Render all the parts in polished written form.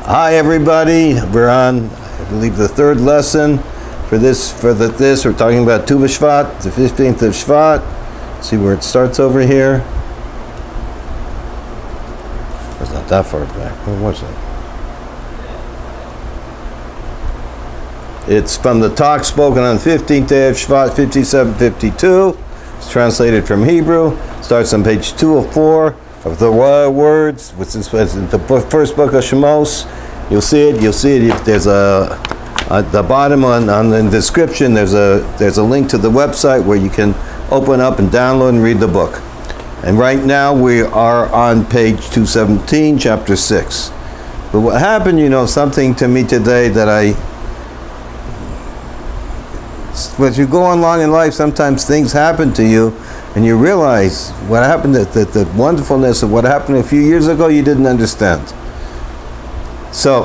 Hi everybody, we're on, I believe, the third lesson for this. We're talking about Tu B'Shvat, the 15th of Shvat. Let's see where it starts over here. It's not that far back. Where was it? It's from the talk spoken on the 15th day of Shvat, 5752. It's translated from Hebrew. Starts on page 204 of the words, which is in the first book of Shemos. You'll see it. There's at the bottom on the description. There's a link to the website where you can open up and download and read the book. And right now we are on page 217, chapter 6. But what happened, something to me today that as you go along in life, sometimes things happen to you, and you realize what happened, that the wonderfulness of what happened a few years ago, you didn't understand. So,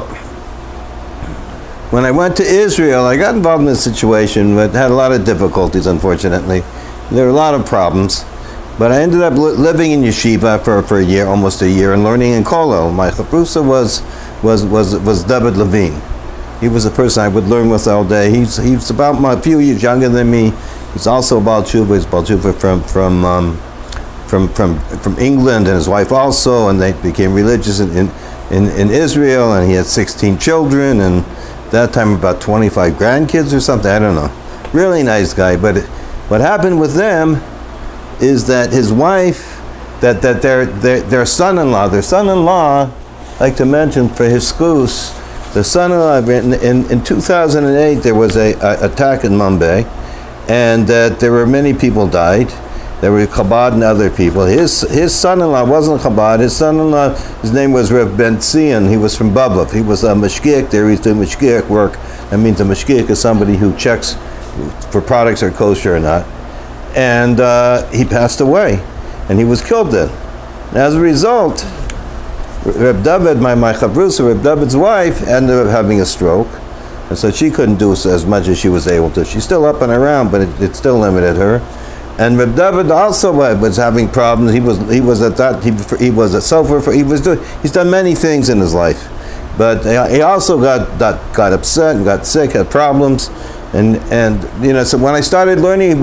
when I went to Israel, I got involved in a situation, but had a lot of difficulties, unfortunately. There were a lot of problems. But I ended up living in yeshiva for a year, almost a year, and learning in Kollel. My chavrusa was David Levine. He was a person I would learn with all day. He's about a few years younger than me. He's also a Baal Tshuva. He's Baal Tshuva from England, and his wife also, and they became religious in Israel, and he had 16 children, and that time about 25 grandkids or something, I don't know. Really nice guy, but what happened with them is that his wife, that their son-in-law, I like to mention for his schus, the son-in-law, in 2008 there was a attack in Mumbai, and there were many people died. There were Chabad and other people. His son-in-law wasn't Chabad. His son-in-law, his name was Rebbe Ben Tzion. He was from Bubov. He was a mashgiach there. He's doing mashgiach work. That means a mashgiach is somebody who checks for products are kosher or not. And he passed away, and he was killed then. And as a result, Reb David, my chavrusa, Reb David's wife, ended up having a stroke, and so she couldn't do as much as she was able to. She's still up and around, but it still limited her. And Reb David also was having problems. He was a sofer. He's done many things in his life, but he also got upset and got sick, had problems. And so when we started learning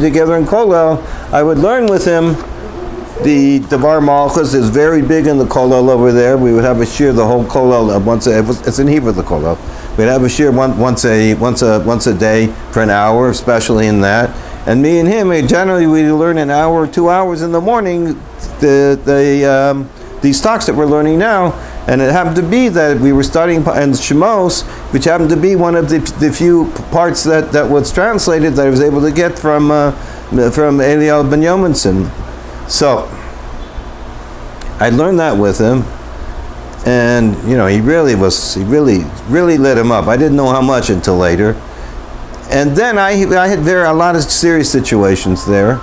together in Kollel, I would learn with him. The Dvar Malchus is very big in the Kollel over there. We would have a shir the whole Kollel it's in Hebrew, the Kollel. We'd have a shir once a day for an hour, especially in that. And me and him, generally we learn an hour or 2 hours in the morning these talks that we're learning now. And it happened to be that we were studying in Shemos, which happened to be one of the few parts that was translated that I was able to get from Eliel Ben Yomenson. So I learned that with him, and he really lit him up. I didn't know how much until later. And then there are a lot of serious situations there.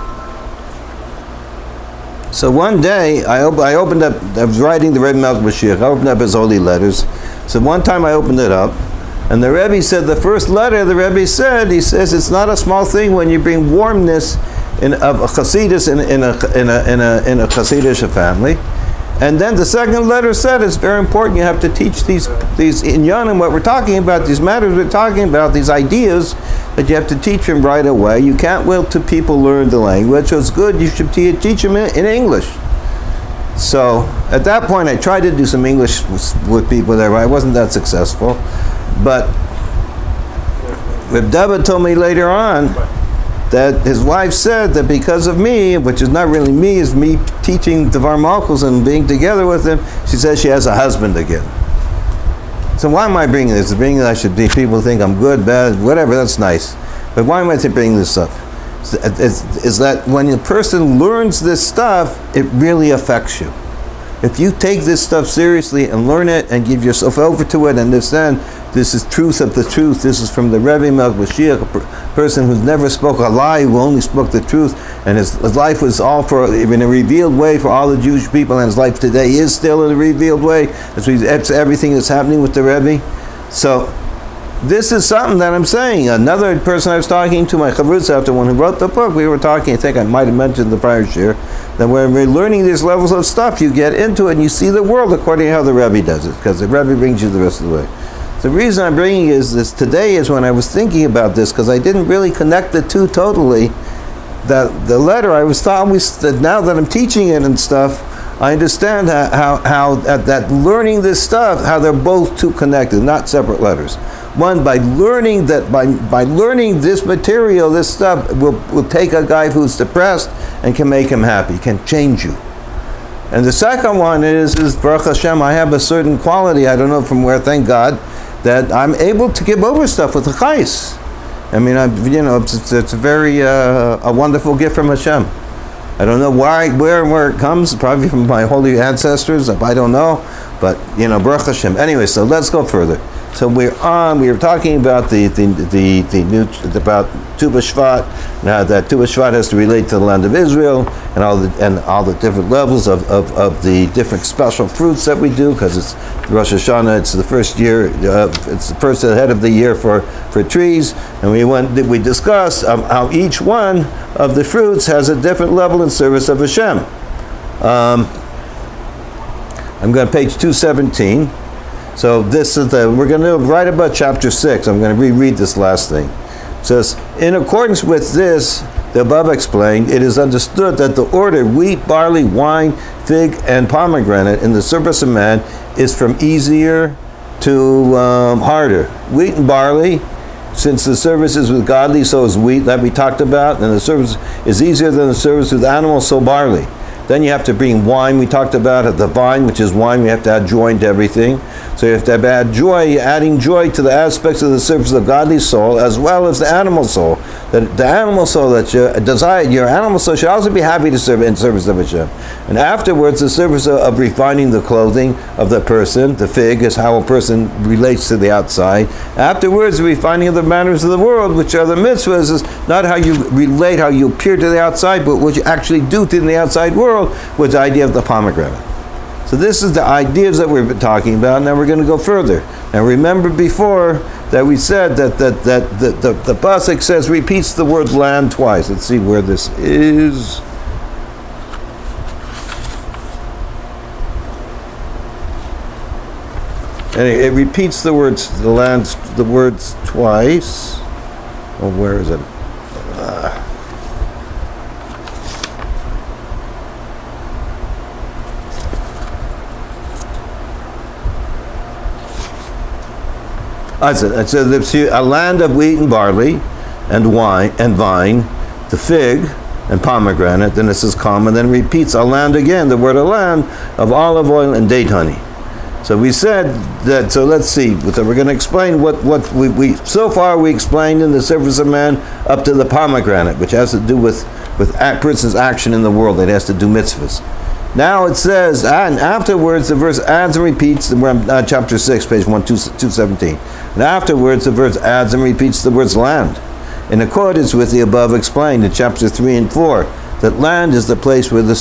So one day, I opened up, I was writing the Rebbe Melch Mashiach, I opened up his holy letters. So one time I opened it up, and the Rebbe said, the first letter, he says, it's not a small thing when you bring warmness of a Chassidus in a Chassidish family. And then the second letter said, it's very important, you have to teach these inyanim, what we're talking about, these matters we're talking about, these ideas, that you have to teach them right away. You can't wait till people learn the language, so it's good, you should teach them in English. So, at that point, I tried to do some English with people there, I wasn't that successful. But Reb David told me later on that his wife said that because of me, which is not really me, is me teaching Dvar Malchus and being together with him, she says she has a husband again. So why am I bringing this? I should be, people think I'm good, bad, whatever, that's nice. But why am I bringing this up? Is that when a person learns this stuff, it really affects you. If you take this stuff seriously and learn it and give yourself over to it and understand this is truth of the truth, this is from the Rebbe Melch Mashiach, a person who's never spoke a lie, who only spoke the truth, and his life was all in a revealed way for all the Jewish people, and his life today is still in a revealed way. That's everything that's happening with the Rebbe. So this is something that I'm saying. Another person I was talking to, my chavrusa, after one who wrote the book, we were talking, I think I might have mentioned the prior year, Then when we're learning these levels of stuff, you get into it and you see the world according to how the Rebbe does it, because the Rebbe brings you the rest of the way. The reason I'm bringing is this today is when I was thinking about this, because I didn't really connect the two totally. That the letter I was always, now that I'm teaching it and stuff, I understand how that learning this stuff, how they're both two connected, not separate letters. One, by learning that by learning this material, this stuff will take a guy who's depressed and can make him happy, can change you. And the second one is Baruch Hashem, I have a certain quality, I don't know from where, thank God, that I'm able to give over stuff with the chais. I mean, it's a very a wonderful gift from Hashem. I don't know where it comes, probably from my holy ancestors, I don't know, but Baruch Hashem. Anyway, so let's go further. So we were talking about the about Tu B'Shvat. Now that Tu B'Shvat has to relate to the land of Israel and all the different levels of the different special fruits that we do, because it's Rosh Hashanah. It's the first year. It's the first ahead of the year for trees, and we discussed how each one of the fruits has a different level in service of Hashem. I'm going to page 217. So this is we're going to right about chapter 6. I'm going to reread this last thing. It says, in accordance with this, the above explained, it is understood that the order wheat, barley, wine, fig, and pomegranate in the service of man is from easier to harder. Wheat and barley, since the service is with godly, so is wheat that we talked about, and the service is easier than the service with animals, so barley. Then you have to bring wine, we talked about it, the vine, which is wine, we have to add joy into everything. So you have to add joy, you're adding joy to the aspects of the service of the godly soul, as well as the animal soul. The animal soul that you desire, your animal soul should also be happy to serve in service of Hashem. And afterwards, the service of refining the clothing of the person, the fig is how a person relates to the outside. Afterwards, the refining of the manners of the world, which are the mitzvahs, is not how you relate, how you appear to the outside, but what you actually do to the outside world, with the idea of the pomegranate. So this is the ideas that we've been talking about. Now we're going to go further. Now remember before that we said that the pasuk says, repeats the word land twice. Let's see where this is. And it repeats the words twice. Oh, where is it? It says a land of wheat and barley, and wine and vine, the fig and pomegranate. Then it says come, and then repeats a land again. The word a land of olive oil and date honey. So we said that. So let's see. So we're going to explain what we so far we explained in the service of man up to the pomegranate, which has to do with a person's action in the world. It has to do mitzvahs. Now it says, and afterwards the verse adds and repeats, we're on chapter 6, page 217. And afterwards the verse adds and repeats the words land, in accordance with the above explained in chapter 3 and 4, that land is the place where the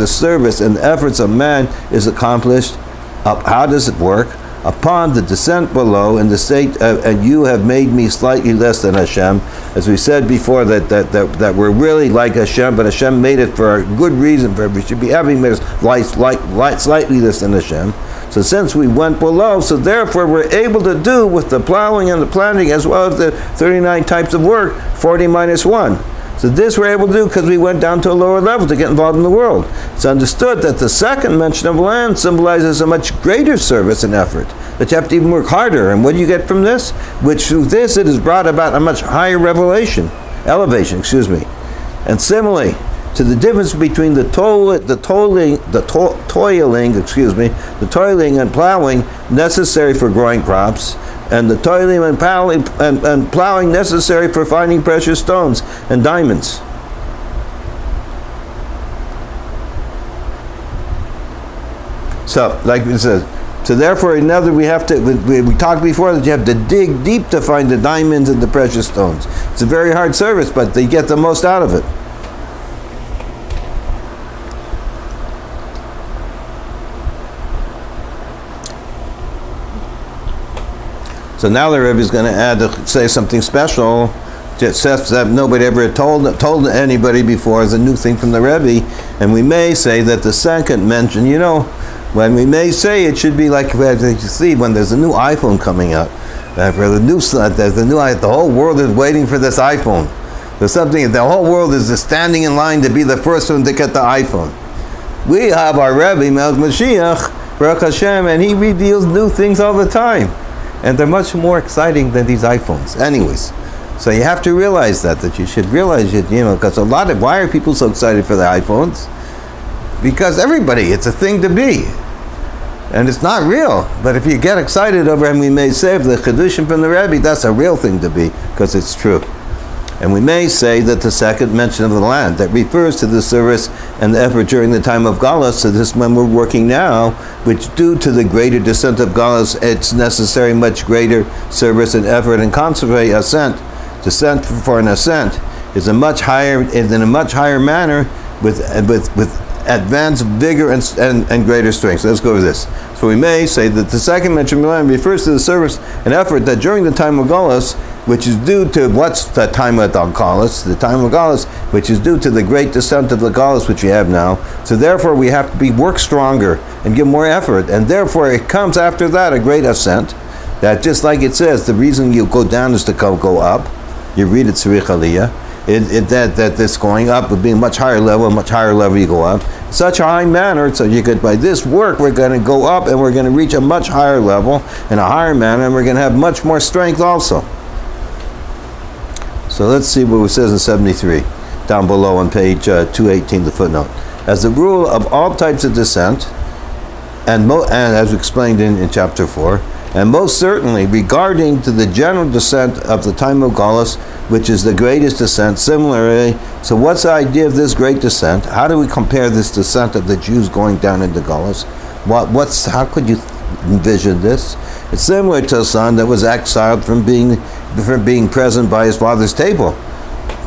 service and the efforts of man is accomplished. How does it work? Upon the descent below in the state, and you have made me slightly less than Hashem. As we said before, that we're really like Hashem, but Hashem made it for a good reason. We should be having made us slightly less than Hashem. So since we went below, so therefore we're able to do with the plowing and the planting, as well as the 39 types of work, 40 minus 1. So this we're able to do because we went down to a lower level to get involved in the world. It's understood that the second mention of land symbolizes a much greater service and effort, that you have to even work harder. And what do you get from this? Which through this it has brought about a much higher elevation. And similarly to the difference between the toiling and plowing necessary for growing crops, and the toiling and plowing necessary for finding precious stones and diamonds. So, like it says, so therefore, we talked before that you have to dig deep to find the diamonds and the precious stones. It's a very hard service, but they get the most out of it. So now the Rebbe is going to say something special stuff that nobody ever told anybody before, is a new thing from the Rebbe. And we may say that the second mention, when we may say it should be like, as you see, when there's a new iPhone coming out, the whole world is waiting for this iPhone. There's something, the whole world is just standing in line to be the first one to get the iPhone. We have our Rebbe, Melech Mashiach, Baruch Hashem, and he reveals new things all the time. And they're much more exciting than these iPhones. Anyways, so you have to realize that you should realize it, because why are people so excited for the iPhones? Because it's a thing to be. And it's not real. But if you get excited over it, and we may say the Chedushim from the Rebbe, that's a real thing to be, because it's true. And we may say that the second mention of the land, that refers to the service and the effort during the time of Galus, so this when we're working now, which due to the greater descent of Galus, it's necessary much greater service and effort and consequently descent for an ascent is in a much higher manner with advanced vigor and greater strength. So let's go over this. So we may say that the second mention of the land refers to the service and effort that during the time of Galus, which is due to what's the time of Galus? The time of Galus, which is due to the great descent of the Galus which we have now. So therefore we have to work stronger and give more effort, and therefore it comes after that a great ascent. That just like it says, the reason you go down is to go up. You read it Tzarich Aliyah. That this going up would be a much higher level you go up. Such a high manner, so you could, by this work, we're going to go up and we're going to reach a much higher level in a higher manner, and we're going to have much more strength also. So let's see what it says in 73, down below on page 218, the footnote. As the rule of all types of descent, and as explained in chapter 4, and most certainly regarding to the general descent of the time of Galus, which is the greatest descent, similarly, so what's the idea of this great descent? How do we compare this descent of the Jews going down into Galus? How could you envision this? It's similar to a son that was exiled from being present by his father's table.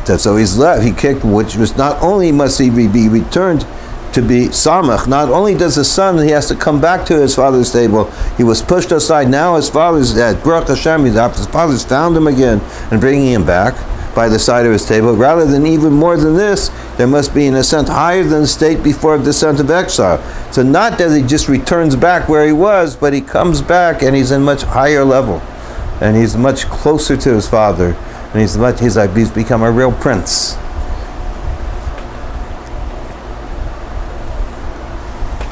So he's left, he kicked, which was not only must he be returned to be samach, not only does the son, he has to come back to his father's table. He was pushed aside. Now his father's at Baruch Hashem, his father's found him again and bringing him back by the side of his table. Rather than even more than this, there must be an ascent higher than the state before the descent of exile. So not that he just returns back where he was, but he comes back and he's in much higher level, and he's much closer to his father, and he's become a real prince.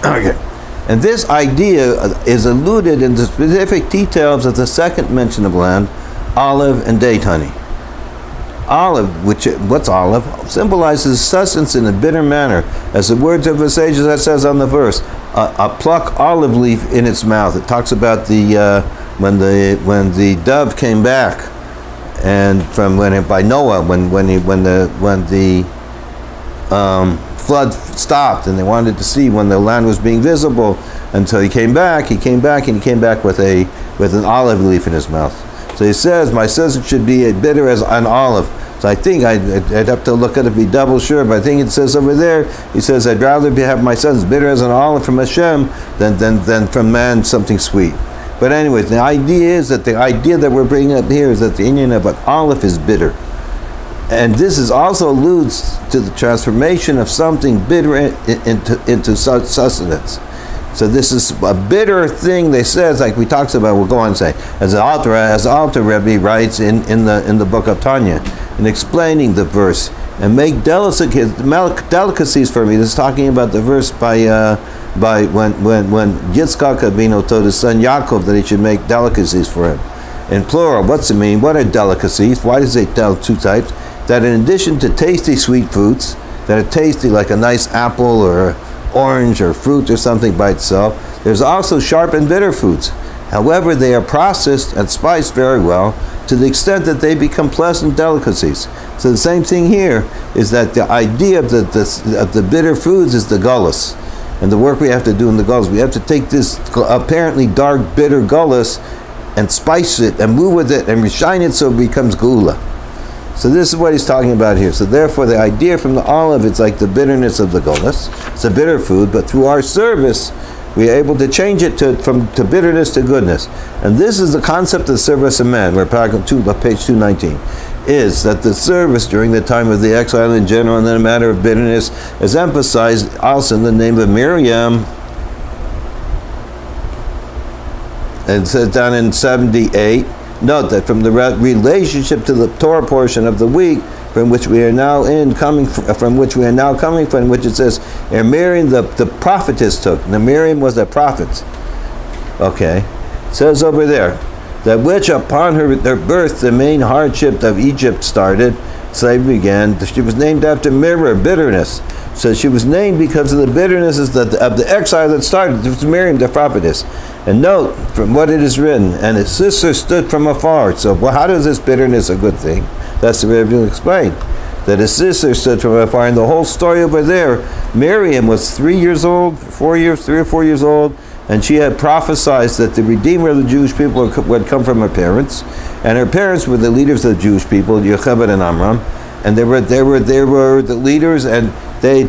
Okay. And this idea is alluded in the specific details of the second mention of land, olive and date honey. Olive, what's olive? Symbolizes sustenance in a bitter manner. As the words of the sages that says on the verse, a pluck olive leaf in its mouth. It talks about when the dove came back, and by Noah when the flood stopped, and they wanted to see when the land was being visible. Until he came back with an olive leaf in his mouth. So he says, my son should be as bitter as an olive. So I think I'd have to look at it to be double sure, but I think it says over there, he says, I'd rather have my sons bitter as an olive from Hashem than from man something sweet. But anyways, the idea that we're bringing up here is that the Indian of an olive is bitter. And this also alludes to the transformation of something bitter into sustenance. So this is a bitter thing. They says, like we talked about. We'll go on and say, as the Alter Rebbe writes in the book of Tanya, in explaining the verse, and make delicacies for me. This is talking about the verse by when Yitzchak Avinu told his son Yaakov that he should make delicacies for him. In plural, what's it mean? What are delicacies? Why does it tell two types? That in addition to tasty sweet foods, that are tasty like a nice apple or orange or fruit or something by itself, there's also sharp and bitter foods. However, they are processed and spiced very well to the extent that they become pleasant delicacies. So the same thing here is that the idea of the bitter foods is the gullus. And the work we have to do in the gullus, we have to take this apparently dark, bitter gullus and spice it and move with it and refine it so it becomes gula. So this is what he's talking about here. So therefore the idea from the olive, it's like the bitterness of the gullus. It's a bitter food, but through our service, we are able to change it to bitterness to goodness. And this is the concept of the service of man. We're page 219. is that the service during the time of the exile in general and then a matter of bitterness is emphasized also in the name of Miriam. And it says down in 78, note that from the relationship to the Torah portion of the week, from which we are now coming from, which it says, and Miriam the prophetess took. Now Miriam was a prophet. Okay, it says over there that which upon their birth the main hardship of Egypt started, slavery began. She was named after mirror, bitterness. So she was named because of the bitterness of the exile that started. It was Miriam the prophetess. And note from what it is written, and his sister stood from afar. So how does this bitterness a good thing? That's the Rebbe will explain. That his sister stood from afar. And the whole story over there, Miriam was 3 or 4 years old, and she had prophesied that the Redeemer of the Jewish people would come from her parents. And her parents were the leaders of the Jewish people, SHEVAT and Amram. And they were the leaders, and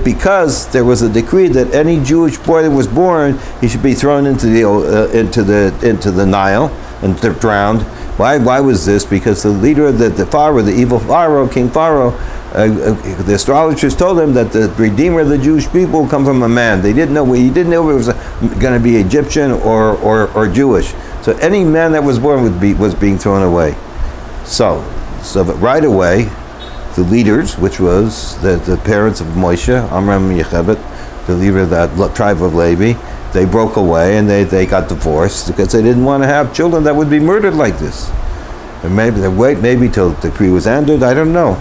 because there was a decree that any Jewish boy that was born, he should be thrown into the Nile and drowned. Why was this? Because the leader of the Pharaoh, the evil Pharaoh, King Pharaoh, the astrologers told him that the Redeemer of the Jewish people will come from a man. He didn't know if it was going to be Egyptian or Jewish. So any man that was born was being thrown away. So right away, the leaders, which was the parents of Moshe, Amram and SHEVAT, the leader of that tribe of Levi, they broke away and they got divorced because they didn't want to have children that would be murdered like this. And maybe they wait till the decree was ended. I don't know.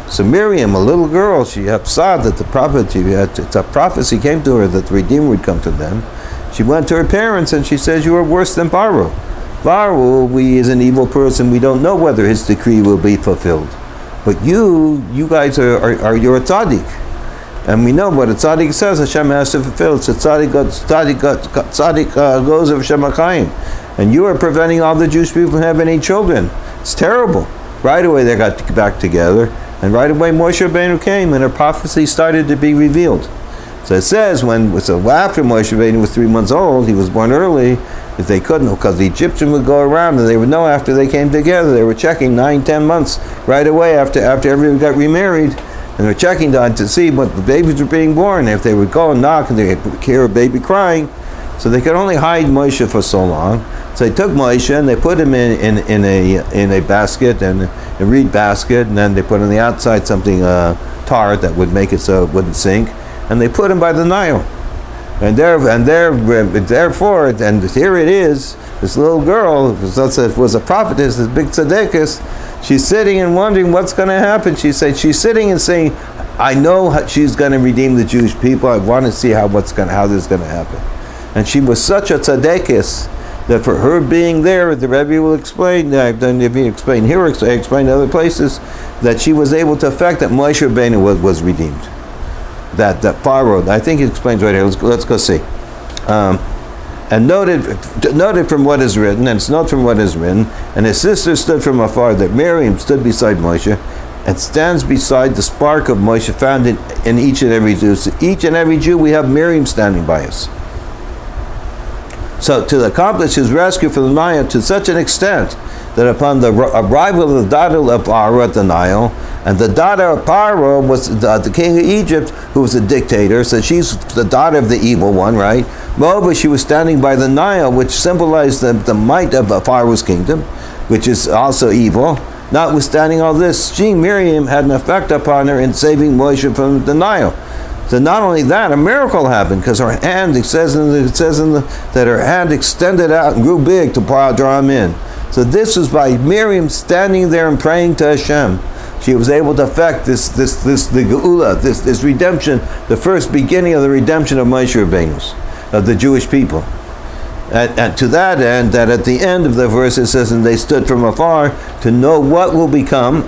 So Miriam, a little girl, she upset that a prophecy came to her that the Redeemer would come to them. She went to her parents and she says, "You are worse than Pharaoh. Pharaoh, he is an evil person. We don't know whether his decree will be fulfilled. But you guys you're a tzaddik. And we know what a tzaddik says, Hashem has to fulfill. It's a tzaddik goes of Hashem HaChaim. And you are preventing all the Jewish people from having any children. It's terrible." Right away they got back together. And right away Moshe Rabbeinu came and her prophecy started to be revealed. So it says after Moshe Rabbeinu was 3 months old, he was born early, if they couldn't, because the Egyptian would go around and they would know after they came together. They were checking 9-10 months right away after everyone got remarried. And they were checking to see what the babies were being born. If they would go and knock and they would hear a baby crying, so they could only hide Moshe for so long. So they took Moshe and they put him in a basket, and a reed basket, and then they put on the outside something tar that would make it so it wouldn't sink, and they put him by the Nile. And therefore, and here it is, this little girl, was a prophetess, this big tzaddikus, she's sitting and wondering what's going to happen. She's sitting and saying, "I know she's going to redeem the Jewish people. I want to see how this is going to happen." And she was such a tzaddikus that for her being there, the Rebbe will explain. I've done explain here. I explained other places that she was able to affect that Moshe Rabbeinu was redeemed. That Pharaoh. I think he explains right here. Let's go see. And noted from what is written, and it's not from what is written, and his sister stood from afar, that Miriam stood beside Moshe, and stands beside the spark of Moshe found in each and every Jew. So each and every Jew, we have Miriam standing by us. So to accomplish his rescue from the Nile to such an extent that upon the arrival of the daughter of Pharaoh at the Nile, and the daughter of Pharaoh was the king of Egypt, who was a dictator, so she's the daughter of the evil one, right? Moreover, she was standing by the Nile, which symbolized the might of Pharaoh's kingdom, which is also evil. Notwithstanding all this, Miriam, had an effect upon her in saving Moshe from the Nile. So not only that, a miracle happened, because her hand, it says that her hand extended out and grew big to draw him in. So this was by Miriam standing there and praying to Hashem. She was able to affect the Geula, this redemption, the first beginning of the redemption of Moshe Rabbeinu, of the Jewish people. And to that end, that at the end of the verse it says, "And they stood from afar to know what will become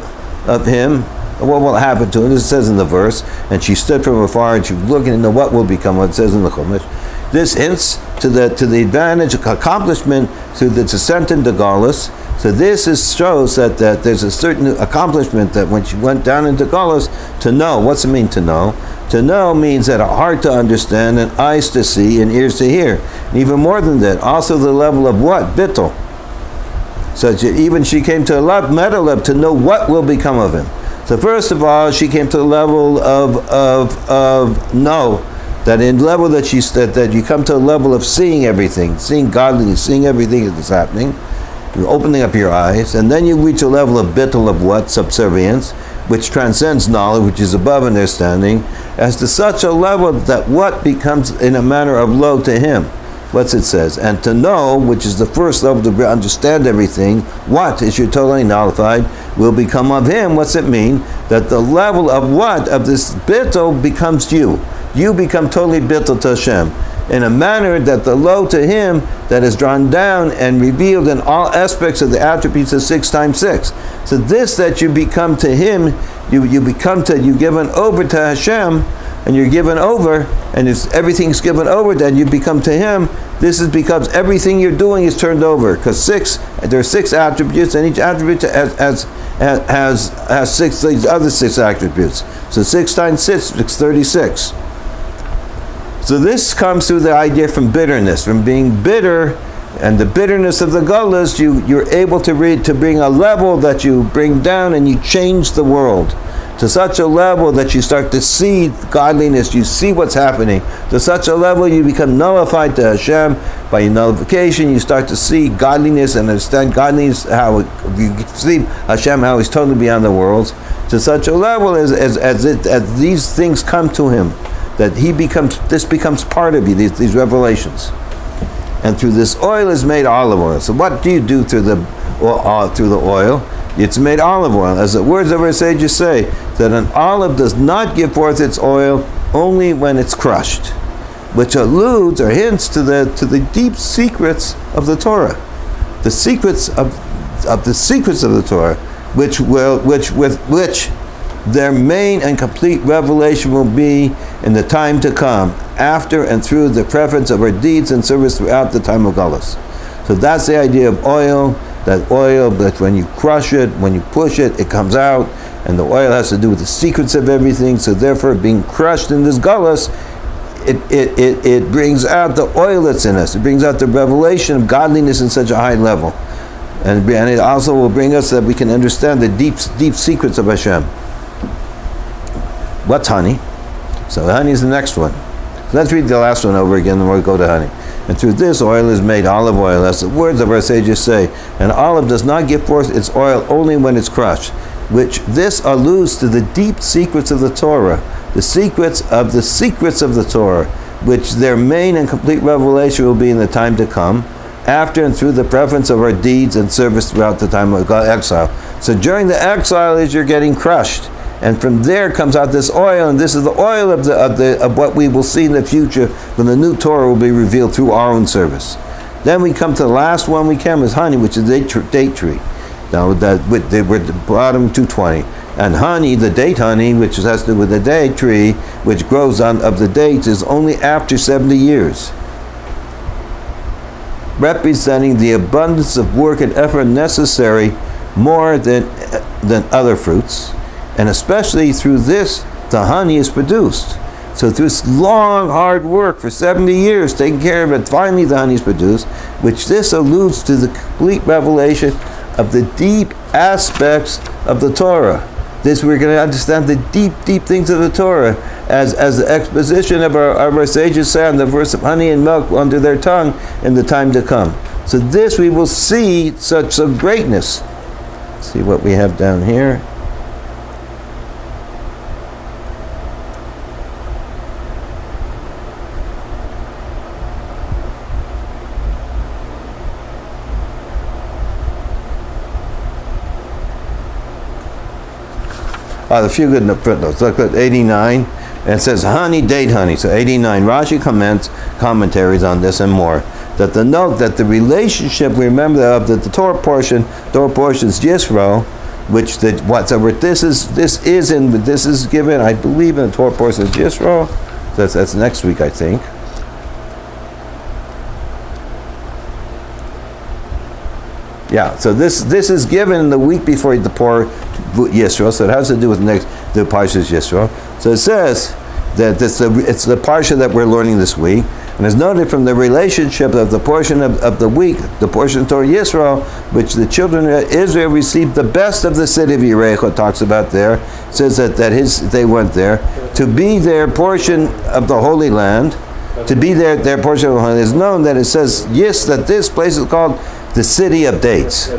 of him," what will happen to him. It says in the verse, and she stood from afar and she was looking into what will become, what it says in the Chumash. This hints to the advantage, accomplishment through the descent into Galus. So this shows that there's a certain accomplishment that when she went down into Galus, to know. What's it mean to know? To know means that a heart to understand, and eyes to see, and ears to hear. And even more than that, also the level of what? Bittul. So even she came to a meta level to know what will become of him. So first of all, she came to the level of know that in level that you come to a level of seeing everything, seeing godliness, seeing everything that is happening. You're opening up your eyes, and then you reach a level of bittul, of what? Subservience, which transcends knowledge, which is above understanding, as to such a level that what becomes in a manner of lo to him. What's it says? And to know, which is the first level to understand everything, what is you're totally nullified, will become of him. What's it mean? That the level of what? Of this bittul becomes you. You become totally bittul to Hashem, in a manner that the lo to him that is drawn down and revealed in all aspects of the attributes of 6 times 6. So this that you become to him, you're given over to Hashem, and you're given over, and everything's given over, then you become to him. This is because everything you're doing is turned over. Because there are 6 attributes, and each attribute has 6 these other 6 attributes. So 6 times 6 is 36. So this comes through the idea from bitterness, from being bitter, and the bitterness of the gullahs, you're able to bring a level that you bring down, and you change the world to such a level that you start to see godliness, you see what's happening. To such a level you become nullified to Hashem. By your nullification you start to see godliness and understand godliness, how you see Hashem, how he's totally beyond the worlds. To such a level as these things come to him, that this becomes part of you, these revelations. And through this oil is made olive oil. So what do you do through the oil? It's made olive oil. As the words of our sages say, that an olive does not give forth its oil only when it's crushed, which alludes or hints to the deep secrets of the Torah, the secrets of the Torah, which their main and complete revelation will be in the time to come, after and through the preference of our deeds and service throughout the time of Galus. So that's the idea of oil. That oil, that when you crush it, when you push it, it comes out, and the oil has to do with the secrets of everything. So therefore, being crushed in this galus, it brings out the oil that's in us. It brings out the revelation of godliness in such a high level, and it also will bring us that we can understand the deep secrets of Hashem. What's honey? So honey is the next one. So let's read the last one over again, and we'll go to honey. And through this oil is made olive oil, as the words of our sages say. An olive does not give forth its oil only when it's crushed, which this alludes to the deep secrets of the Torah, the secrets of the Torah, which their main and complete revelation will be in the time to come, after and through the preference of our deeds and service throughout the time of exile. So during the exile is you're getting crushed. And from there comes out this oil, and this is the oil of what we will see in the future when the new Torah will be revealed through our own service. Then we come to the last one we came is honey, which is the date tree. Now we're at the bottom 220. And honey, the date honey, which has to do with the date tree, which grows on of the dates, is only after 70 years. Representing the abundance of work and effort necessary more than other fruits. And especially through this, the honey is produced. So through this long, hard work for 70 years, taking care of it, finally the honey is produced, which this alludes to the complete revelation of the deep aspects of the Torah. This we're going to understand the deep things of the Torah, as the exposition of our sages say on the verse of honey and milk under their tongue in the time to come. So this we will see such a greatness. Let's see what we have down here. A few good footnotes. Look at 89, and it says honey, date honey. So 89, Rashi commentaries on this and more. That the note that the relationship, we remember of the Torah portion is Yisro, which this is given, I believe, in the Torah portion is Yisro. So that's next week, I think. Yeah, so this is given in the week before the Por Yisro, so it has to do with the Parshas Yisro. So it says that it's the Parsha that we're learning this week, And it's noted from the relationship of the portion of the week, the portion toward Yisrael, which the children of Israel received the best of the city of Yericho, talks about there. It says that they went there to be their portion of the Holy Land, to be their portion of the Holy Land. It's known that it says, yes, that this place is called the city of dates.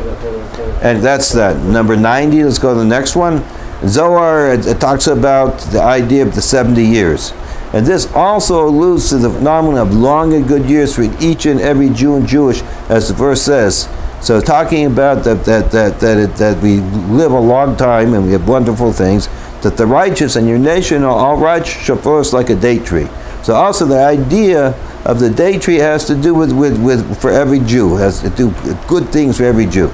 And that's that. Number 90, let's go to the next one. Zohar, it talks about the idea of the 70 years. And this also alludes to the phenomenon of long and good years for each and every Jew and Jewish, as the verse says. So talking about that we live a long time and we have wonderful things, that the righteous and your nation are all righteous shall flourish like a date tree. So also the idea of the date tree has to do with for every Jew, has to do good things for every Jew.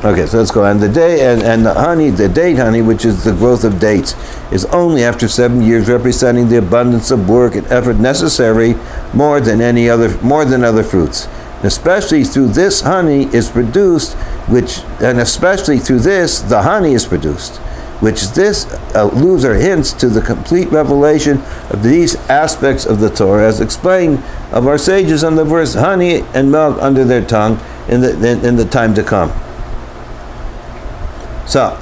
Okay, so let's go on. The date honey, which is the growth of dates, is only after 7 years, representing the abundance of work and effort necessary more than other fruits. And especially through this honey is produced, the honey is produced, which this alludes or hints to the complete revelation of these aspects of the Torah, as explained of our sages on the verse, honey and milk under their tongue in the time to come. So,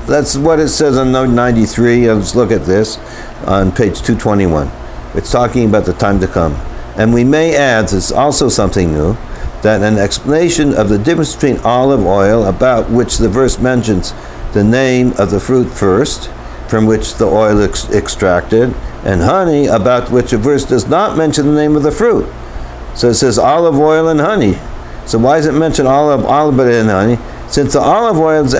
that's what it says on note 93. Let's look at this on page 221. It's talking about the time to come. And we may add, this is also something new, that an explanation of the difference between olive oil, about which the verse mentions the name of the fruit first, from which the oil is extracted, and honey, about which a verse does not mention the name of the fruit. So it says olive oil and honey. So why does it mention olive and honey? Since olive oil is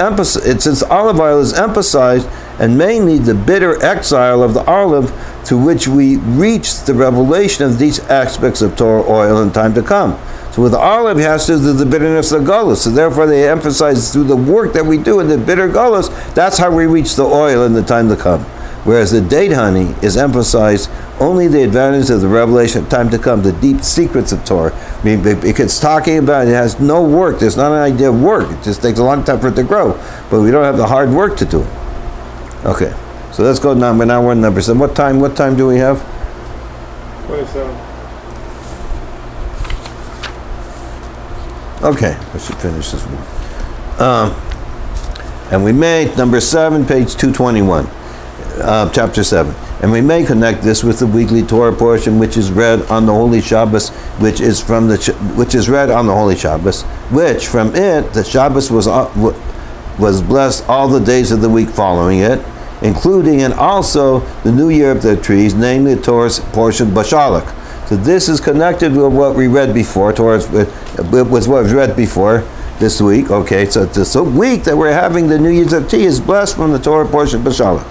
emphasized, and mainly the bitter exile of the olive, through which we reach the revelation of these aspects of Torah oil in time to come. So with the olive, it has to do with the bitterness of Golus. So therefore they emphasize through the work that we do in the bitter Golus, that's how we reach the oil in the time to come. Whereas the date honey is emphasized only the advantage of the revelation of time to come, the deep secrets of Torah. I mean, because it's talking about it has no work. There's not an idea of work. It just takes a long time for it to grow. But we don't have the hard work to do it. Okay, so let's go now. Now we're on number 7. What time do we have? 27. Okay, I should finish this one. And we made number 7, page 221, chapter 7. And we may connect this with the weekly Torah portion, which is read on the Holy Shabbos, which is read on the Holy Shabbos, which from it the Shabbos was blessed all the days of the week following it, including and also the new year of the trees, namely the Torah's portion Bashalach. So this is connected with what we read before. Torah was what was read before this week. Okay, so this week that we're having the New Year's of Tea is blessed from the Torah portion Bashalach.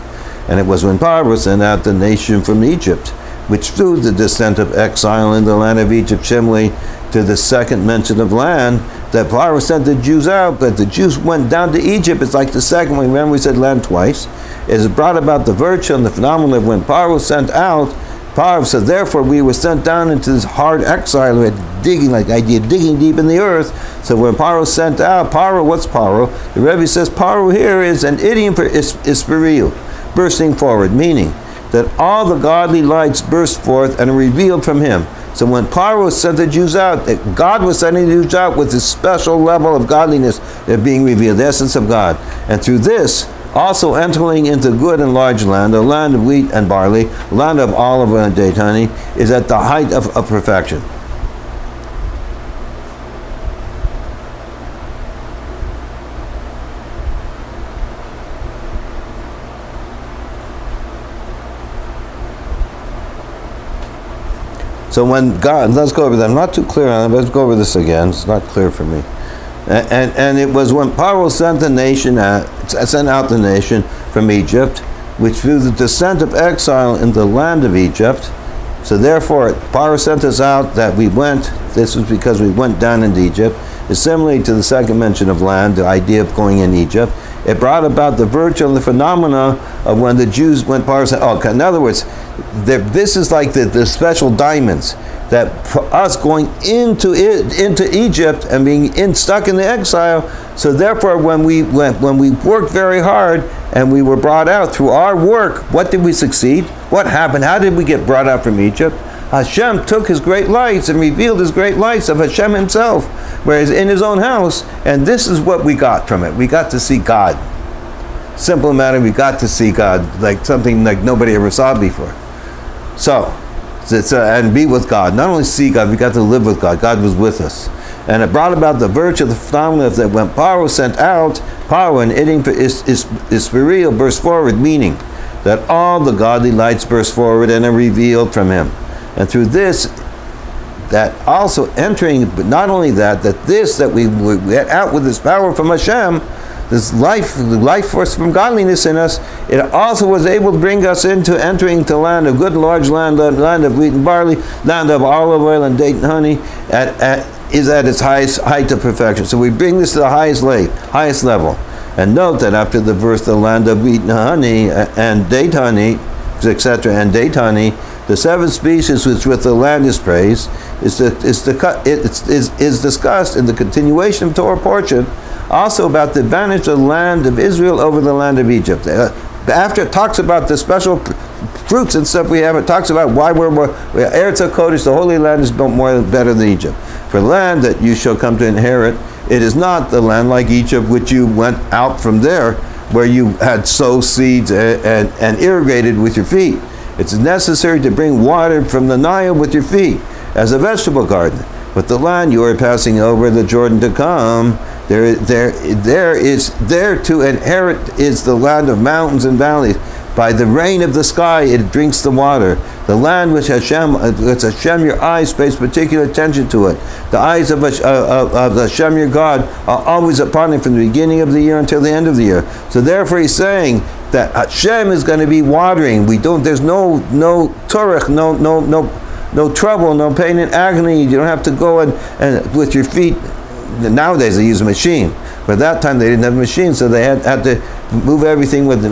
And it was when Paro sent out the nation from Egypt, which through the descent of exile in the land of Egypt, Shimli, to the second mention of land, that Paro sent the Jews out, that the Jews went down to Egypt. It's like the second one. Remember we said land twice. It has brought about the virtue and the phenomenon of when Paro sent out. Paro said, therefore we were sent down into this hard exile. We had digging, like the idea of digging deep in the earth. So when Paro sent out, Paro, what's Paro? The Rebbe says Paro here is an idiom for Ispariyut, bursting forward, meaning that all the godly lights burst forth and are revealed from him. So when Paro sent the Jews out, God was sending the Jews out with this special level of godliness that being revealed, the essence of God. And through this, also entering into good and large land, a land of wheat and barley, a land of olive and date honey, is at the height of perfection. So when God, let's go over that. I'm not too clear on it, but let's go over this again. It's not clear for me. And it was when Paro sent out the nation from Egypt, which through the descent of exile in the land of Egypt. So therefore, Paro sent us out that we went. This was because we went down into Egypt. It's similar to the second mention of land, the idea of going in Egypt. It brought about the virtue and the phenomena of when the Jews, when Paro said, okay, in other words, this is like the special diamonds that for us going into Egypt and being stuck in the exile. So therefore, when we worked very hard and we were brought out through our work, what did we succeed? What happened? How did we get brought out from Egypt? Hashem took his great lights and revealed his great lights of Hashem himself, whereas in his own house, and this is what we got from it. We got to see God. Simple matter, we got to see God, like something like nobody ever saw before. So, and be with God. Not only see God, we got to live with God. God was with us. And it brought about the virtue of the phenomenon that when Paro sent out, Paro and Idim is for real, burst forward, meaning that all the godly lights burst forward and are revealed from him. And through this, that also entering, but not only that we get out with this power from Hashem, this life, the life force from godliness in us, it also was able to bring us into entering the land, a good large land, land of wheat and barley, land of olive oil and date and honey, is at its highest height of perfection. So we bring this to the highest level. And note that after the verse, the land of wheat and honey and date honey, etc., and date honey, the 7 species which with the land is praised is discussed in the continuation of Torah portion, also about the advantage of the land of Israel over the land of Egypt. After it talks about the special fruits and stuff we have, it talks about why we're Eretz HaKodesh, the Holy Land, is built better than Egypt. For the land that you shall come to inherit, it is not the land like Egypt, which you went out from there, where you had sow seeds and irrigated with your feet. It's necessary to bring water from the Nile with your feet, as a vegetable garden. But the land you are passing over the Jordan to come, there to inherit is the land of mountains and valleys. By the rain of the sky it drinks the water. The land which Hashem, your eyes pays particular attention to it. The eyes of Hashem your God are always upon it from the beginning of the year until the end of the year. So therefore he's saying that Hashem is going to be watering. There's no turach, no trouble, no pain and agony. You don't have to go and with your feet. Nowadays they use a machine, but at that time they didn't have a machine, so they had to move everything with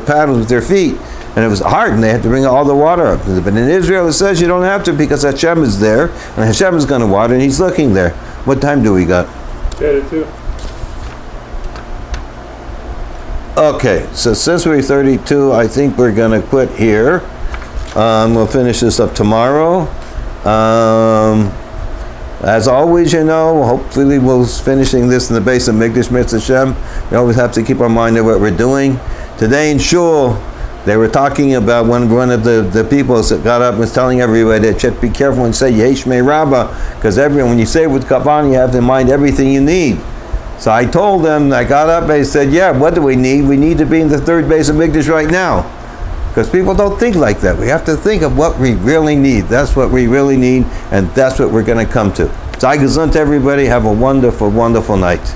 paddles with their feet, and it was hard, and they had to bring all the water up. But in Israel it says you don't have to, because Hashem is there, and Hashem is going to water, and he's looking there. What time do we got? 32. Okay, so since we're 32, I think we're going to quit here. We'll finish this up tomorrow. As always, hopefully we'll finishing this in the base of Mikdash Mitzvah Hashem. We always have to keep our mind on what we're doing. Today in Shul, they were talking about one of the people got up and was telling everybody that should be careful and say Yesh Me Rabbah, because when you say it with Kavan, you have in mind everything you need. So I told them, I got up and I said, yeah, what do we need? We need to be in the third base of Mikdash right now. Because people don't think like that. We have to think of what we really need. That's what we really need, and that's what we're going to come to. Sei gesund, everybody. Have a wonderful, wonderful night.